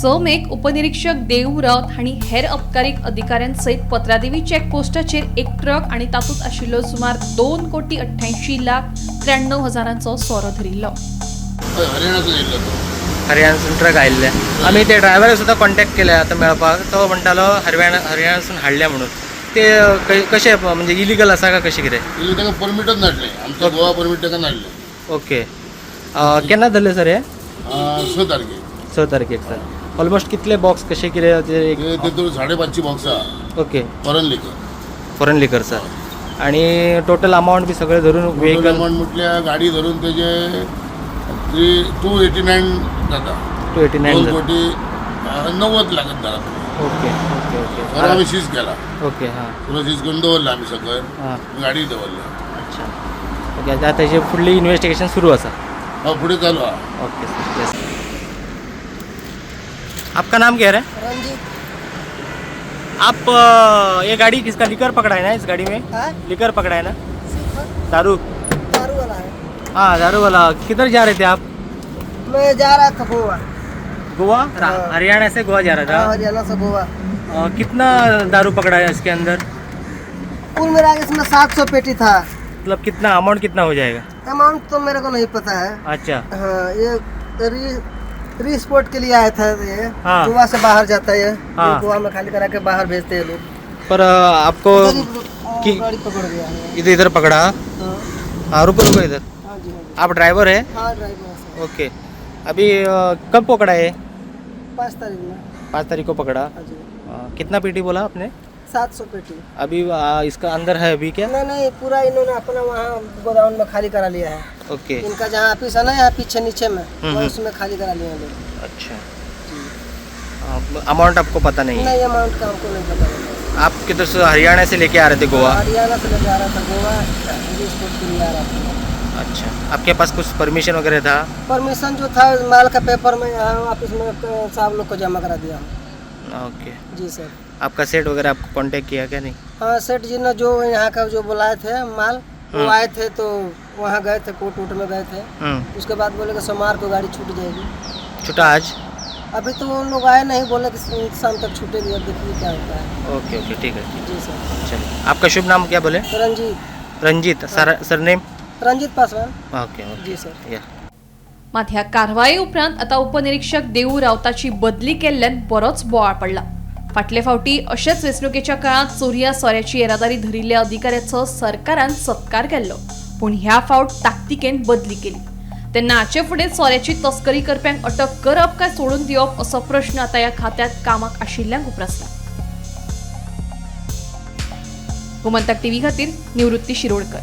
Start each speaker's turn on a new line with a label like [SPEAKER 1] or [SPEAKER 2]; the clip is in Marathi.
[SPEAKER 1] समेक उपनिरीक्षक देव रावत हांणी हेर अबकारी अधिकाऱ्यांसयत पत्रादेवी चेकपोस्टाचेर एक ट्रक आनी तातूंत आशिल्लो सुमार 2,88,93,000 सोरो धरिल्लो.
[SPEAKER 2] हरियाणासून ट्रक आयिल्ले. आमी ते ड्रायव्हराक सुद्दां कॉन्टॅक्ट केले आता मेळपाक. तो म्हणटालो हरियाणासून हाडल्या म्हणून. ते कशें म्हणजे इलिगल आसा काय कशें कितें?
[SPEAKER 3] ताका परमिटच नासलें. आमच्या गोवा परमिट ताका नासलें.
[SPEAKER 2] ओके. केन्ना धरले सर हे?
[SPEAKER 3] 6 तारखेक.
[SPEAKER 2] 6 तारखेक सर. ऑलमोस्ट कितले बॉक्स कशे कितें ते?
[SPEAKER 3] तितून 5.5 बॉक्स आहा.
[SPEAKER 2] ओके.
[SPEAKER 3] फॉरेन लिकर
[SPEAKER 2] सर. आणि टोटल अमाऊंट बी सगळे धरून
[SPEAKER 3] व्हेकल अमाऊंट म्हटल्यार गाडी धरून तेजे 289 जाता. 2 कोटी 90 लाख जाता.
[SPEAKER 2] Okay okay okay.
[SPEAKER 3] आमी सीज केला.
[SPEAKER 2] ओके. हां.
[SPEAKER 3] सगळं सीज करून दवरला आमी सकयल. गाडी दवरली.
[SPEAKER 2] अच्छा. ओके. आता त्याची फुडली इन्व्हेस्टिगेशन सुरू आसा.
[SPEAKER 3] फुडें चालू आहा.
[SPEAKER 2] Okay sir. यस. आपका नाम क्या है?
[SPEAKER 4] रंजीत.
[SPEAKER 2] आप ये गाड़ी किसका लिकर पकड़ा है ना? इस गाड़ी में लिकर पकड़ा है ना? दारू
[SPEAKER 4] वाला है.
[SPEAKER 2] हाँ दारू वाला. किधर जा रहे थे आप?
[SPEAKER 4] मैं जा रहा था गोवा.
[SPEAKER 2] गोवा? हरियाणा से गोवा जा रहा था?
[SPEAKER 4] हरियाणा से गोवा.
[SPEAKER 2] कितना दारू पकड़ा है इसके अंदर?
[SPEAKER 4] कुल मिला के इसमें 700 पेटी था.
[SPEAKER 2] मतलब कितना अमाउंट कितना हो जाएगा?
[SPEAKER 4] अमाउंट तो मेरे को नहीं पता है.
[SPEAKER 2] अच्छा.
[SPEAKER 4] हाँ, ये रीस्पोर्ट के लिए आया था. ये
[SPEAKER 2] हाँ.
[SPEAKER 4] गोवा से बाहर जाता है. ये
[SPEAKER 2] हाँ.
[SPEAKER 4] गोवा में खाली करा के बाहर भेजते हैं लोग.
[SPEAKER 2] पर आपको
[SPEAKER 4] गाड़ी पकड़ गया है.
[SPEAKER 2] इधर पकड़ा? हाँ. रुको रुको इधर.
[SPEAKER 4] हाँ जी.
[SPEAKER 2] आप ड्राइवर है?
[SPEAKER 4] हाँ ड्राइवर.
[SPEAKER 2] ओके. अभी कब पकड़ा है?
[SPEAKER 4] 5 तारीख में.
[SPEAKER 2] 5 तारीख को पकड़ा.
[SPEAKER 4] हाँ जी.
[SPEAKER 2] कितना पेटी बोला आपने?
[SPEAKER 4] 700 पेटी.
[SPEAKER 2] अभी इसका अंदर है अभी क्या?
[SPEAKER 4] नहीं पूरा इन्होंने अपना वहाँ गोदाम में खाली करा लिया है.
[SPEAKER 2] ओके.
[SPEAKER 4] इनका जहाँ ऑफिस है ना, यहाँ पीछे नीचे में, उसमें खाली करा लिया लोग.
[SPEAKER 2] अच्छा. अमाउंट आपको पता नहीं है?
[SPEAKER 4] नहीं, अमाउंट का हमको नहीं पता.
[SPEAKER 2] आप किधर से हरियाणा से लेके आ रहे थे गोवा?
[SPEAKER 4] हरियाणा से लेके आ रहा था गोवा. रिस्पोर्ट के लिए आ रहा था.
[SPEAKER 2] अच्छा. आपके पास कुछ परमिशन वगैरह था?
[SPEAKER 4] परमिशन जो था माल का पेपर में यहाँ ऑफिस में साहब लोग को जमा करा दिया.
[SPEAKER 2] ओके.
[SPEAKER 4] जी सर.
[SPEAKER 2] आपका सेट वगैरह आपको कांटेक्ट किया क्या? नहीं.
[SPEAKER 4] हाँ, सेठ जी ने जो यहाँ का जो बुलाए थे माल, वो आए थे तो वहाँ गए थे, कोर्ट में गए थे. उसके बाद बोले कि सोमवार को गाड़ी छूट जाएगी.
[SPEAKER 2] छूटा आज?
[SPEAKER 4] अभी तो वो लोग आए नहीं, बोले कि शाम तक छूटेगी. अब देखिए क्या होता है.
[SPEAKER 2] ओके ओके ठीक है.
[SPEAKER 4] जी सर.
[SPEAKER 2] चलिए. आपका शुभ नाम क्या बोले?
[SPEAKER 4] Ranjeet.
[SPEAKER 2] Ranjeet. Surname?
[SPEAKER 4] Ranjeet Paswan.
[SPEAKER 2] Okay okay.
[SPEAKER 4] जी सर.
[SPEAKER 2] या.
[SPEAKER 1] मात ह्या कारवाये उपरांत आता उपनिरीक्षक देव रावताची बदली केल्ल्यान बरोच बोवाळ पडला. फाटले फावटी अशेच वेंचणुकेच्या काळात चोरया सोऱ्याची येरादारी धरिल्ल्या अधिकाऱ्याचो सरकारान सत्कार केल्लो, पूण ह्या फावट ताकतिकेन बदली केली. तेन्ना हाचे फुडें सोऱ्याची तस्करी करप्यांक अटक करप काय सोडून दिवप असो प्रश्न आता ह्या खात्यात कामाक आशिल्ल्यांक उपरासला. गोमंतक टीव्ही खातीर निवृत्ती शिरोडकर.